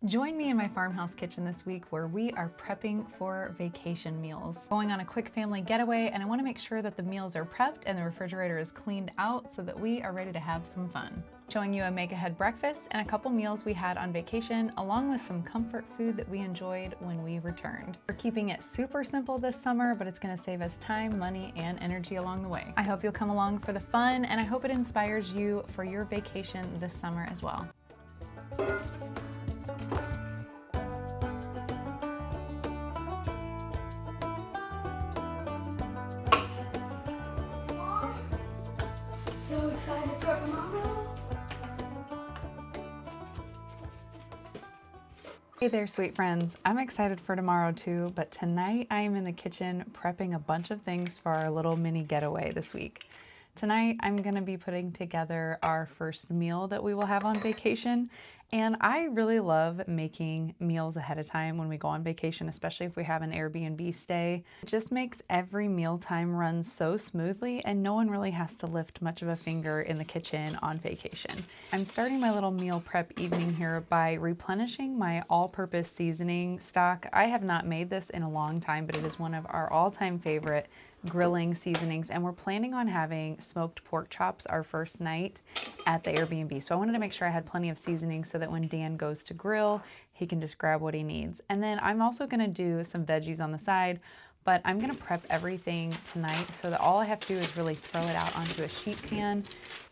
Join me in my farmhouse kitchen this week where we are prepping for vacation meals. Going on a quick family getaway, and I want to make sure that the meals are prepped and the refrigerator is cleaned out so that we are ready to have some fun. Showing you a make-ahead breakfast and a couple meals we had on vacation, along with some comfort food that we enjoyed when we returned. We're keeping it super simple this summer, but it's going to save us time, money, and energy along the way. I hope you'll come along for the fun, and I hope it inspires you for your vacation this summer as well. So excited for tomorrow. Hey there, sweet friends. I'm excited for tomorrow too, but tonight I am in the kitchen prepping a bunch of things for our little mini getaway this week. Tonight I'm going to be putting together our first meal that we will have on vacation, and I really love making meals ahead of time when we go on vacation, especially if we have an Airbnb stay. It just makes every mealtime run so smoothly, and no one really has to lift much of a finger in the kitchen on vacation. I'm starting my little meal prep evening here by replenishing my all-purpose seasoning stock. I have not made this in a long time, but it is one of our all-time favorite grilling seasonings, and we're planning on having smoked pork chops our first night at the Airbnb. So I wanted to make sure I had plenty of seasoning so that when Dan goes to grill, he can just grab what he needs. And then I'm also going to do some veggies on the side, but I'm going to prep everything tonight so that all I have to do is really throw it out onto a sheet pan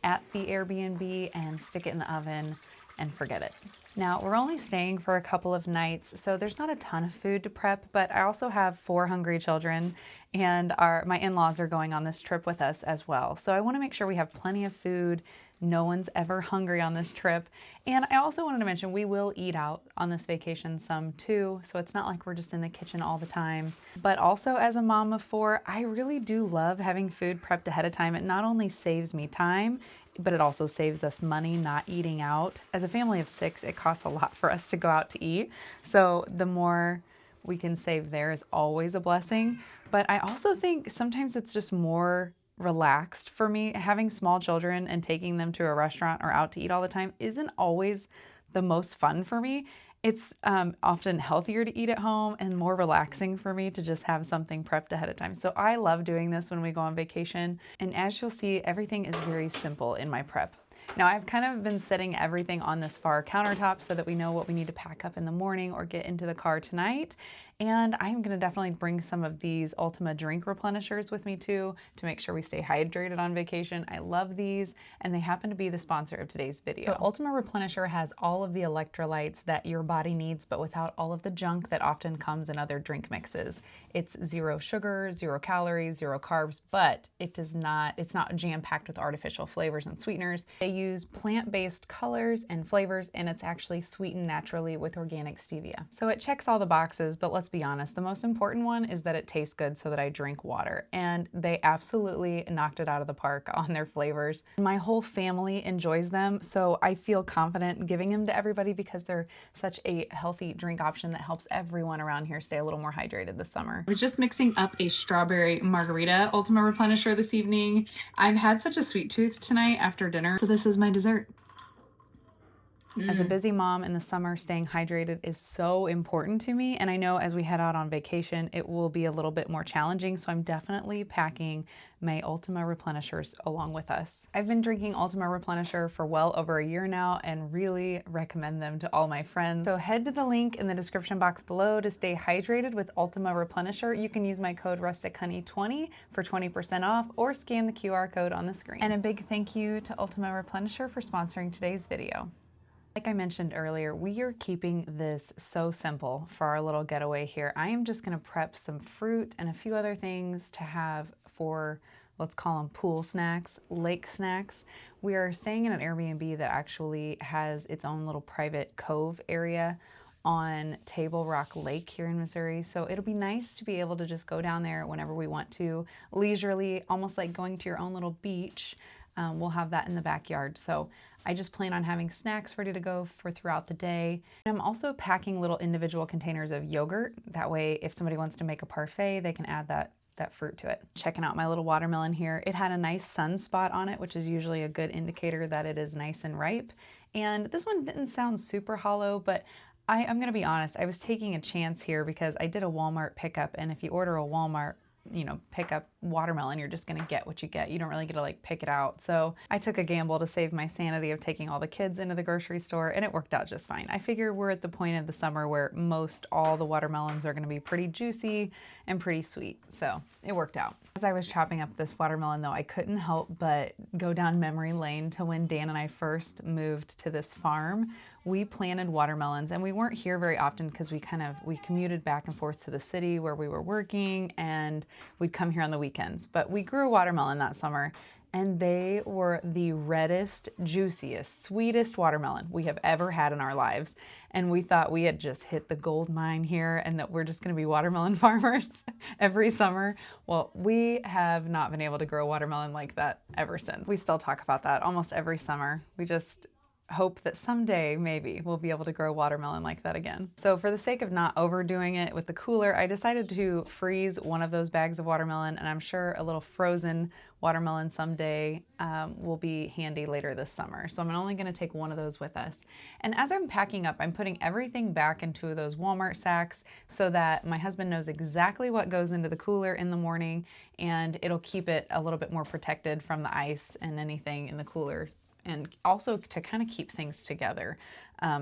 at the Airbnb and stick it in the oven and forget it. Now, we're only staying for a couple of nights, so there's not a ton of food to prep, but I also have 4 hungry children, and my in-laws are going on this trip with us as well. So I want to make sure we have plenty of food. No one's ever hungry on this trip. And I also wanted to mention we will eat out on this vacation some too, so it's not like we're just in the kitchen all the time. But also, as a mom of 4, I really do love having food prepped ahead of time. It not only saves me time, but it also saves us money not eating out. As a family of 6, it costs a lot for us to go out to eat. So the more we can save there is always a blessing. But I also think sometimes it's just more relaxed for me. Having small children and taking them to a restaurant or out to eat all the time isn't always the most fun for me. It's often healthier to eat at home and more relaxing for me to just have something prepped ahead of time. So I love doing this when we go on vacation. And as you'll see, everything is very simple in my prep. Now, I've kind of been setting everything on this far countertop so that we know what we need to pack up in the morning or get into the car tonight. And I'm going to definitely bring some of these Ultima drink replenishers with me too to make sure we stay hydrated on vacation. I love these, and they happen to be the sponsor of today's video. So Ultima Replenisher has all of the electrolytes that your body needs, but without all of the junk that often comes in other drink mixes. It's 0 sugar, 0 calories, 0 carbs, but it's not jam-packed with artificial flavors and sweeteners. They use plant-based colors and flavors, and it's actually sweetened naturally with organic stevia. So it checks all the boxes, but let's be honest, the most important one is that it tastes good so that I drink water. And they absolutely knocked it out of the park on their flavors. My whole family enjoys them, so I feel confident giving them to everybody because they're such a healthy drink option that helps everyone around here stay a little more hydrated this summer. I was just mixing up a strawberry margarita Ultima Replenisher this evening. I've had such a sweet tooth tonight after dinner, so this is my dessert. As a busy mom in the summer, staying hydrated is so important to me. And I know as we head out on vacation, it will be a little bit more challenging. So I'm definitely packing my Ultima Replenishers along with us. I've been drinking Ultima Replenisher for well over a year now and really recommend them to all my friends. So head to the link in the description box below to stay hydrated with Ultima Replenisher. You can use my code RustichHoney20 for 20% off or scan the QR code on the screen. And a big thank you to Ultima Replenisher for sponsoring today's video. Like I mentioned earlier, we are keeping this so simple for our little getaway here. I am just going to prep some fruit and a few other things to have for, let's call them pool snacks, lake snacks. We are staying in an Airbnb that actually has its own little private cove area on Table Rock Lake here in Missouri. So it'll be nice to be able to just go down there whenever we want to, leisurely, almost like going to your own little beach. We'll have that in the backyard. So I just plan on having snacks ready to go for throughout the day. And I'm also packing little individual containers of yogurt. That way, if somebody wants to make a parfait, they can add that fruit to it. Checking out my little watermelon here. It had a nice sunspot on it, which is usually a good indicator that it is nice and ripe. And this one didn't sound super hollow, but I'm gonna be honest, I was taking a chance here because I did a Walmart pickup, and if you order a Walmart, pickup watermelon, you're just gonna get what you get. You don't really get to like pick it out. So I took a gamble to save my sanity of taking all the kids into the grocery store, and it worked out just fine. I figure we're at the point of the summer where most all the watermelons are gonna be pretty juicy and pretty sweet. So it worked out. As I was chopping up this watermelon though, I couldn't help but go down memory lane to when Dan and I first moved to this farm. We planted watermelons, and we weren't here very often because we commuted back and forth to the city where we were working, and we'd come here on the weekends. But we grew a watermelon that summer, and they were the reddest, juiciest, sweetest watermelon we have ever had in our lives. And we thought we had just hit the gold mine here and that we're just gonna be watermelon farmers every summer. Well, we have not been able to grow watermelon like that ever since. We still talk about that almost every summer. We just hope that someday maybe we'll be able to grow watermelon like that again. So for the sake of not overdoing it with the cooler, I decided to freeze one of those bags of watermelon, and I'm sure a little frozen watermelon someday will be handy later this summer. So I'm only gonna take one of those with us. And as I'm packing up, I'm putting everything back into those Walmart sacks so that my husband knows exactly what goes into the cooler in the morning, and it'll keep it a little bit more protected from the ice and anything in the cooler, and also to kind of keep things together.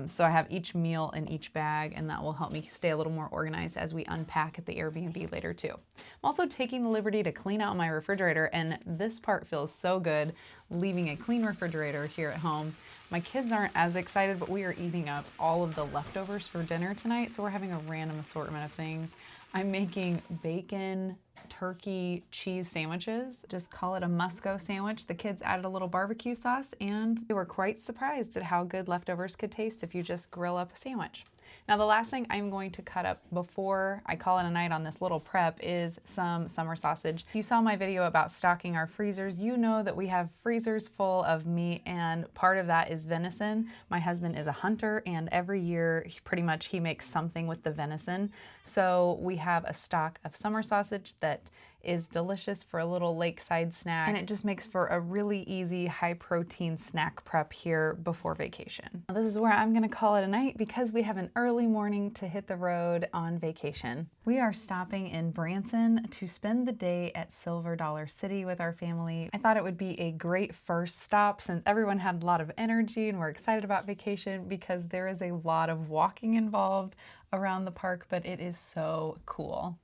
So I have each meal in each bag, and that will help me stay a little more organized as we unpack at the Airbnb later too. I'm also taking the liberty to clean out my refrigerator, and this part feels so good, leaving a clean refrigerator here at home. My kids aren't as excited, but we are eating up all of the leftovers for dinner tonight, so we're having a random assortment of things. I'm making bacon, turkey, cheese sandwiches. Just call it a Musco sandwich. The kids added a little barbecue sauce, and they were quite surprised at how good leftovers could taste if you just grill up a sandwich. Now, the last thing I'm going to cut up before I call it a night on this little prep is some summer sausage. If you saw my video about stocking our freezers, you know that we have freezers full of meat, and part of that is venison. My husband is a hunter, and every year pretty much he makes something with the venison. So we have a stock of summer sausage that is delicious for a little lakeside snack, and it just makes for a really easy high protein snack prep here before vacation. Now, this is where I'm gonna call it a night because we have an early morning to hit the road on vacation. We are stopping in Branson to spend the day at Silver Dollar City with our family. I thought it would be a great first stop since everyone had a lot of energy and we're excited about vacation, because there is a lot of walking involved around the park, but it is so cool.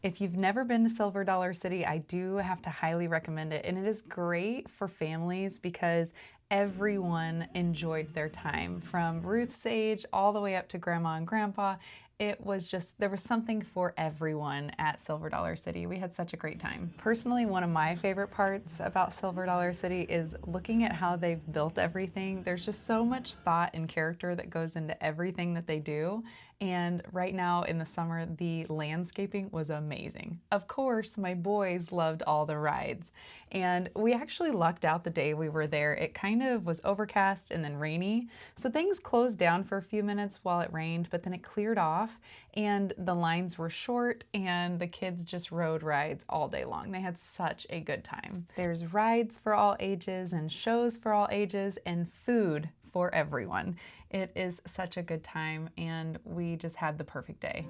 If you've never been to Silver Dollar City, I do have to highly recommend it. And it is great for families because everyone enjoyed their time, from Ruth's age all the way up to grandma and grandpa. It was just, there was something for everyone at Silver Dollar City. We had such a great time. Personally, one of my favorite parts about Silver Dollar City is looking at how they've built everything. There's just so much thought and character that goes into everything that they do. And right now in the summer, the landscaping was amazing. Of course, my boys loved all the rides. And we actually lucked out the day we were there. It kind of was overcast and then rainy. So things closed down for a few minutes while it rained, but then it cleared off and the lines were short and the kids just rode rides all day long. They had such a good time. There's rides for all ages and shows for all ages and food for everyone. It is such a good time, and we just had the perfect day.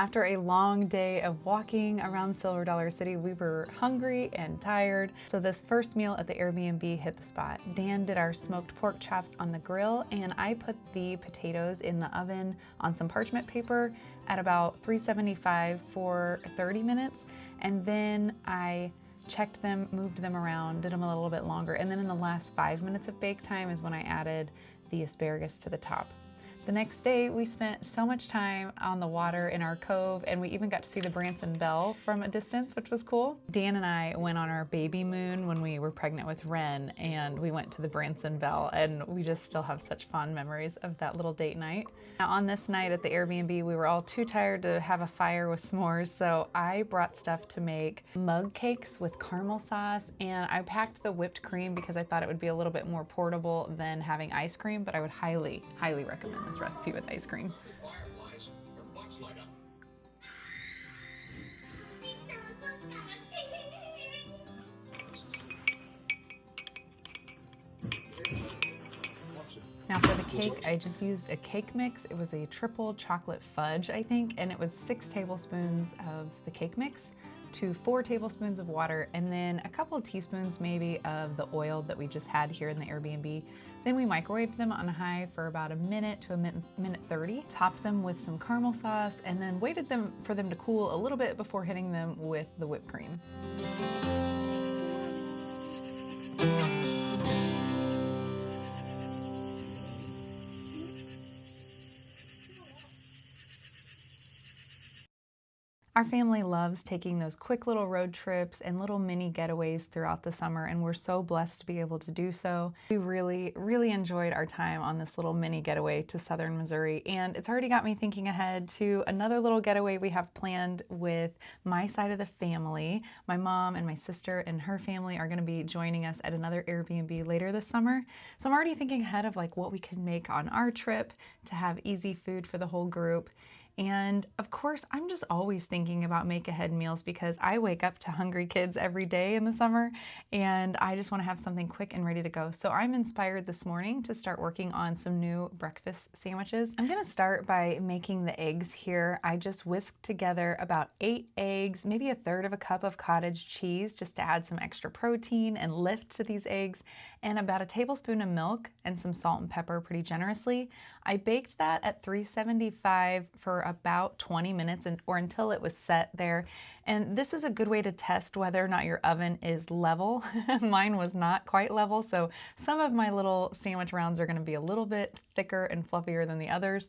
After a long day of walking around Silver Dollar City, we were hungry and tired, so this first meal at the Airbnb hit the spot. Dan did our smoked pork chops on the grill, and I put the potatoes in the oven on some parchment paper at about 375 for 30 minutes, and then I checked them, moved them around, did them a little bit longer, and then in the last 5 minutes of bake time is when I added the asparagus to the top. The next day, we spent so much time on the water in our cove, and we even got to see the Branson Belle from a distance, which was cool. Dan and I went on our baby moon when we were pregnant with Ren, and we went to the Branson Belle, and we just still have such fond memories of that little date night. Now, on this night at the Airbnb, we were all too tired to have a fire with s'mores, so I brought stuff to make mug cakes with caramel sauce, and I packed the whipped cream because I thought it would be a little bit more portable than having ice cream, but I would highly, highly recommend this recipe with ice cream. Now for the cake, I just used a cake mix. It was a triple chocolate fudge, I think, and it was 6 tablespoons of the cake mix to 4 tablespoons of water, and then a couple of teaspoons maybe of the oil that we just had here in the Airbnb. Then we microwaved them on high for about a minute to a minute 30, topped them with some caramel sauce, and then waited for them to cool a little bit before hitting them with the whipped cream. Our family loves taking those quick little road trips and little mini getaways throughout the summer, and we're so blessed to be able to do so. We really, really enjoyed our time on this little mini getaway to southern Missouri, and it's already got me thinking ahead to another little getaway we have planned with my side of the family. My mom and my sister and her family are going to be joining us at another Airbnb later this summer. So I'm already thinking ahead of like what we could make on our trip to have easy food for the whole group. And of course, I'm just always thinking about make-ahead meals because I wake up to hungry kids every day in the summer, and I just want to have something quick and ready to go. So I'm inspired this morning to start working on some new breakfast sandwiches. I'm going to start by making the eggs here. I just whisked together about 8 eggs, maybe 1/3 cup of cottage cheese just to add some extra protein and lift to these eggs, and about 1 tablespoon of milk and some salt and pepper pretty generously. I baked that at 375 for about 20 minutes or until it was set there. And this is a good way to test whether or not your oven is level. Mine was not quite level, so some of my little sandwich rounds are going to be a little bit thicker and fluffier than the others.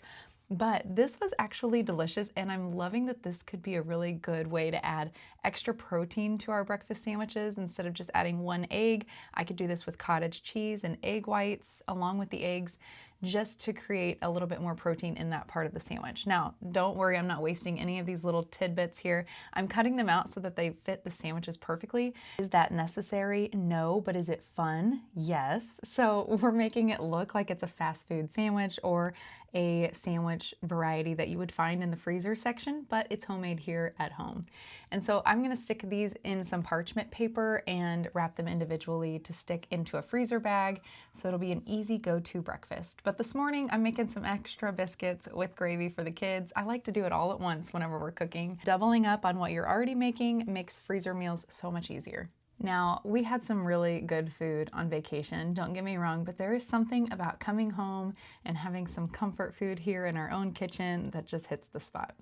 But this was actually delicious, and I'm loving that this could be a really good way to add extra protein to our breakfast sandwiches. Instead of just adding 1 egg, I could do this with cottage cheese and egg whites along with the eggs, just to create a little bit more protein in that part of the sandwich. Now, don't worry, I'm not wasting any of these little tidbits here. I'm cutting them out so that they fit the sandwiches perfectly. Is that necessary? No, but is it fun? Yes. So we're making it look like it's a fast food sandwich or a sandwich variety that you would find in the freezer section, but it's homemade here at home. And so I'm gonna stick these in some parchment paper and wrap them individually to stick into a freezer bag, so it'll be an easy go-to breakfast. But this morning I'm making some extra biscuits with gravy for the kids. I like to do it all at once whenever we're cooking. Doubling up on what you're already making makes freezer meals so much easier. Now, we had some really good food on vacation, don't get me wrong, but there is something about coming home and having some comfort food here in our own kitchen that just hits the spot.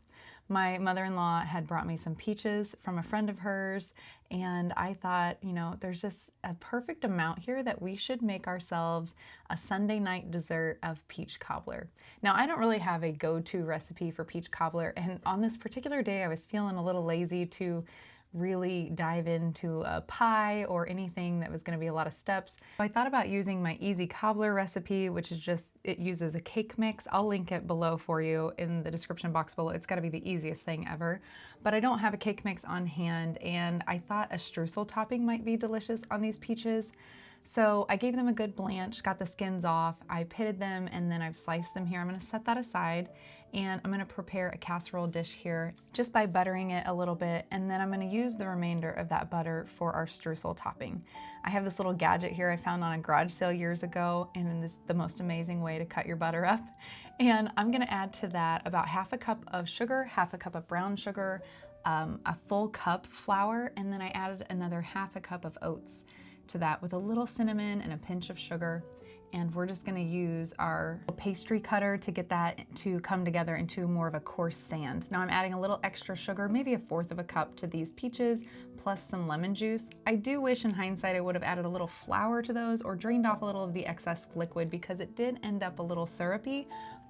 My mother-in-law had brought me some peaches from a friend of hers, and I thought, you know, there's just a perfect amount here that we should make ourselves a Sunday night dessert of peach cobbler. Now, I don't really have a go-to recipe for peach cobbler, and on this particular day, I was feeling a little lazy to really dive into a pie or anything that was going to be a lot of steps. So I thought about using my easy cobbler recipe, which is just, it uses a cake mix. I'll link it below for you in the description box below. It's got to be the easiest thing ever. But I don't have a cake mix on hand, and I thought a streusel topping might be delicious on these peaches. So I gave them a good blanch, got the skins off, I pitted them, and then I've sliced them here. I'm going to set that aside. And I'm gonna prepare a casserole dish here just by buttering it a little bit, and then I'm gonna use the remainder of that butter for our streusel topping. I have this little gadget here I found on a garage sale years ago, and it is the most amazing way to cut your butter up. And I'm gonna add to that about half a cup of sugar, half a cup of brown sugar, a full cup flour, and then I added another half a cup of oats to that with a little cinnamon and a pinch of sugar. And we're just gonna use our pastry cutter to get that to come together into more of a coarse sand. Now I'm adding a little extra sugar, maybe 1/4 of a cup to these peaches, plus some lemon juice. I do wish in hindsight I would have added a little flour to those or drained off a little of the excess liquid because it did end up a little syrupy,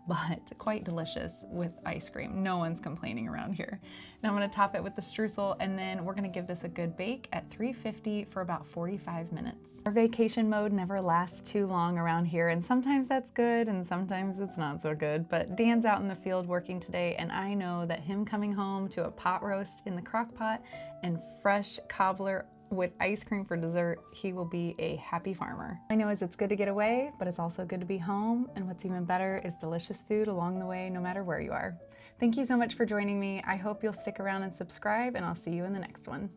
but quite delicious with ice cream. No one's complaining around here. Now I'm gonna top it with the streusel, and then we're gonna give this a good bake at 350 for about 45 minutes. Our vacation mode never lasts too long around here, and sometimes that's good and sometimes it's not so good, but Dan's out in the field working today, and I know that him coming home to a pot roast in the crock pot and fresh cobbler with ice cream for dessert, he will be a happy farmer. I know it's good to get away, but it's also good to be home, and what's even better is delicious food along the way, no matter where you are. Thank you so much for joining me. I hope you'll stick around and subscribe, and I'll see you in the next one.